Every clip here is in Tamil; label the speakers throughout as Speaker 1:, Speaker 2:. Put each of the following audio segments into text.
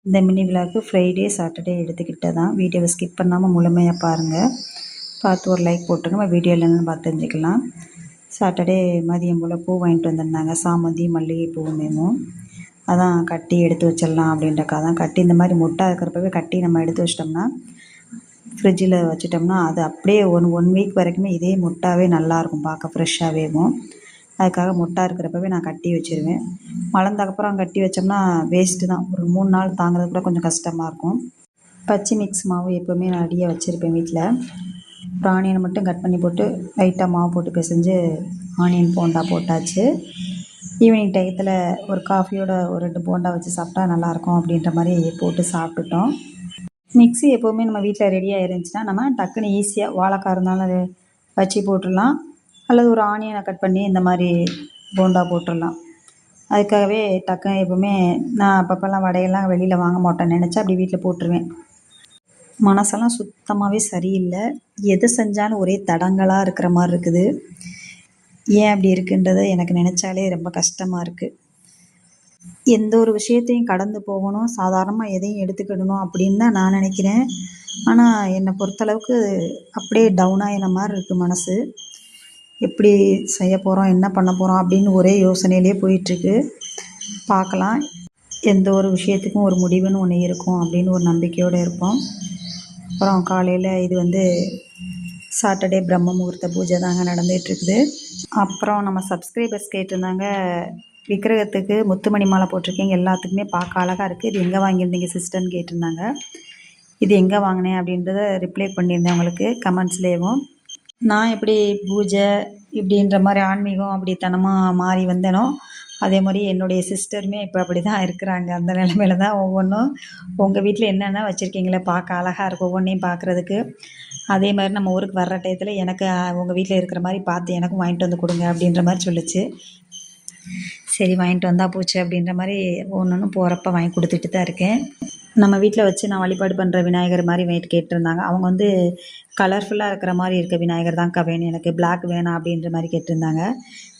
Speaker 1: இந்த மினி விலாக்கு ஃப்ரைடே சாட்டர்டே எடுத்துக்கிட்டதான். வீடியோவை ஸ்கிப் பண்ணாமல் முழுமையாக பாருங்கள். பார்த்து ஒரு லைக் போட்டுருங்க. வீடியோ இல்லைன்னு பார்த்து தெரிஞ்சுக்கலாம். சாட்டர்டே மதியம் போல் பூ வாங்கிட்டு வந்திருந்தாங்க. சாமந்தி மல்லிகை பூவுமேவும் அதான் கட்டி எடுத்து வச்சிடலாம் அப்படின்றக்காக தான். கட்டி இந்த மாதிரி மொட்டாக இருக்கிறப்பவே கட்டி நம்ம எடுத்து வச்சிட்டோம்னா ஃப்ரிட்ஜில் வச்சிட்டோம்னா அது அப்படியே ஒன் வீக் வரைக்குமே இதே மொட்டாவே நல்லாயிருக்கும், பார்க்க ஃப்ரெஷ்ஷாகவேவும். அதுக்காக மொட்டாக இருக்கிறப்பவே நான் கட்டி வச்சுருவேன். வளர்ந்ததுக்கப்புறம் கட்டி வச்சோம்னா வேஸ்ட்டு தான். ஒரு 3 நாள் தாங்கிறது கூட கொஞ்சம் கஷ்டமாக இருக்கும். பச்சை மிக்ஸ் மாவு எப்போவுமே நான் ரெடியாக வச்சுருப்பேன் வீட்டில். ஒரு ஆனியனை மட்டும் கட் பண்ணி போட்டு லைட்டாக மாவு போட்டு பிசைஞ்சு ஆனியன் போண்டா போட்டாச்சு. ஈவினிங் டயத்தில் ஒரு காஃபியோட ஒரு 2 போண்டா வச்சு சாப்பிட்டா நல்லாயிருக்கும் அப்படின்ற மாதிரி போட்டு சாப்பிட்டுட்டோம். மிக்ஸி எப்போவுமே நம்ம வீட்டில் ரெடியாக இருந்துச்சுன்னா நம்ம டக்குன்னு ஈஸியாக வாழைக்காய் இருந்தாலும் அது வச்சு போட்டுடலாம், அல்லது ஒரு ஆனியனை கட் பண்ணி இந்த மாதிரி போண்டா போட்டுடலாம். அதுக்காகவே டக்குன்னு எப்போவுமே நான் அப்பப்போல்லாம் வடையெல்லாம் வெளியில் வாங்க மாட்டேன்னு நினச்சா அப்படி வீட்டில் போட்டுருவேன். மனசெல்லாம் சுத்தமாகவே சரியில்லை. எது செஞ்சாலும் ஒரே தடங்கலாக இருக்கிற மாதிரி இருக்குது. ஏன் அப்படி இருக்குன்றதை எனக்கு நினச்சாலே ரொம்ப கஷ்டமாக இருக்குது. எந்த ஒரு விஷயத்தையும் கடந்து போகணும், சாதாரணமாக எதையும் எடுத்துக்கிடணும் அப்படின்னு தான் நான் நினைக்கிறேன். ஆனால் என்னை பொறுத்தளவுக்கு அப்படியே டவுன் ஆகின மாதிரி இருக்குது மனசு. எப்படி செய்ய போகிறோம், என்ன பண்ண போகிறோம் அப்படின்னு ஒரே யோசனையிலே போயிட்டுருக்கு. பார்க்கலாம். எந்த ஒரு விஷயத்துக்கும் ஒரு முடிவுன்னு ஒன்று இருக்கும் அப்படின்னு ஒரு நம்பிக்கையோடு இருப்போம். அப்புறம் காலையில் இது சாட்டர்டே பிரம்ம முகூர்த்த பூஜை தாங்க நடந்துகிட்ருக்குது. அப்புறம் நம்ம சப்ஸ்கிரைபர்ஸ் கேட்டிருந்தாங்க, விக்கிரகத்துக்கு முத்துமணி மாலை போட்டிருக்கீங்க, எல்லாத்துக்குமே பார்க்க அழகாக இருக்குது, இது எங்கே வாங்கியிருந்தீங்க சிஸ்டர்னு கேட்டிருந்தாங்க. இது எங்கே வாங்கினேன் அப்படின்றத ரிப்ளை பண்ணியிருந்தேன் உங்களுக்கு கமெண்ட்ஸ்லேயும். நான் எப்படி பூஜை இப்படின்ற மாதிரி ஆன்மீகம் அப்படித்தனமாக மாறி வந்தேனோ அதே மாதிரி என்னுடைய சிஸ்டருமே இப்போ அப்படி தான் இருக்கிறாங்க. அந்த நிலைமையில தான் ஒவ்வொன்றும் உங்கள் வீட்டில் என்னென்ன வச்சுருக்கீங்களே பார்க்க அழகாக இருக்கும் ஒவ்வொன்றையும் பார்க்குறதுக்கு. அதே மாதிரி நம்ம ஊருக்கு வர்ற டயத்தில் எனக்கு உங்கள் வீட்டில் இருக்கிற மாதிரி பார்த்து எனக்கும் வாங்கிட்டு வந்து கொடுங்க அப்படின்ற மாதிரி சொல்லிச்சு. சரி வாங்கிட்டு வந்தால் போச்சு அப்படின்ற மாதிரி ஒன்று போகிறப்ப வாங்கி கொடுத்துட்டு தான் இருக்கேன். நம்ம வீட்டில் வச்சு நான் வழிபாடு பண்ணுற விநாயகர் மாதிரி வெயிட் கேட்டிருந்தாங்க. அவங்க கலர்ஃபுல்லாக இருக்கிற மாதிரி இருக்க விநாயகர் தான்க்கா வேணும், எனக்கு பிளாக் வேணாம் அப்படின்ற மாதிரி கேட்டிருந்தாங்க.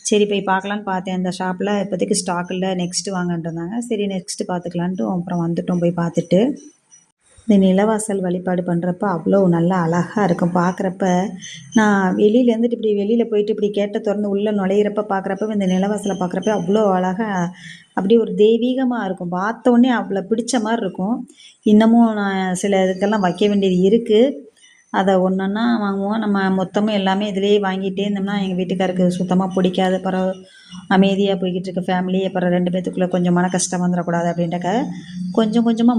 Speaker 1: சரி போய் பார்க்கலான்னு பார்த்தேன். அந்த ஷாப்பில் இப்போதைக்கு ஸ்டாக் இல்லை, நெக்ஸ்ட்டு வாங்கன்றிருந்தாங்க. சரி நெக்ஸ்ட்டு பார்த்துக்கலான்ட்டு அப்புறம் வந்துட்டோம். போய் பார்த்துட்டு இந்த நிலவாசல் வழிபாடு பண்ணுறப்ப அவ்வளோ நல்லா அழகாக இருக்கும் பார்க்குறப்ப. நான் வெளியிலேருந்துட்டு இப்படி வெளியில் போயிட்டு இப்படி கேட்டை திறந்து உள்ளே நுழையிறப்ப பார்க்குறப்ப இந்த நிலவாசலை பார்க்குறப்ப அவ்வளோ அழகாக அப்படியே ஒரு தெய்வீகமாக இருக்கும். பார்த்தோன்னே அவ்வளோ பிடிச்ச மாதிரி இருக்கும். இன்னமும் நான் சில இதுக்கெல்லாம் வைக்க வேண்டியது இருக்குது. அதை ஒன்றொன்னா வாங்குவோம். நம்ம மொத்தமும் எல்லாமே இதிலேயே வாங்கிட்டே இருந்தோம்னா எங்கள் வீட்டுக்காருக்கு சுத்தமாக பிடிக்காது. அப்புறம் அமைதியாக போய்கிட்டு இருக்க ஃபேமிலி, அப்புறம் 2 பேத்துக்குள்ளே கொஞ்சம் மன கஷ்டம் வந்துடக்கூடாது அப்படின்றக்க கொஞ்சம் கொஞ்சமாக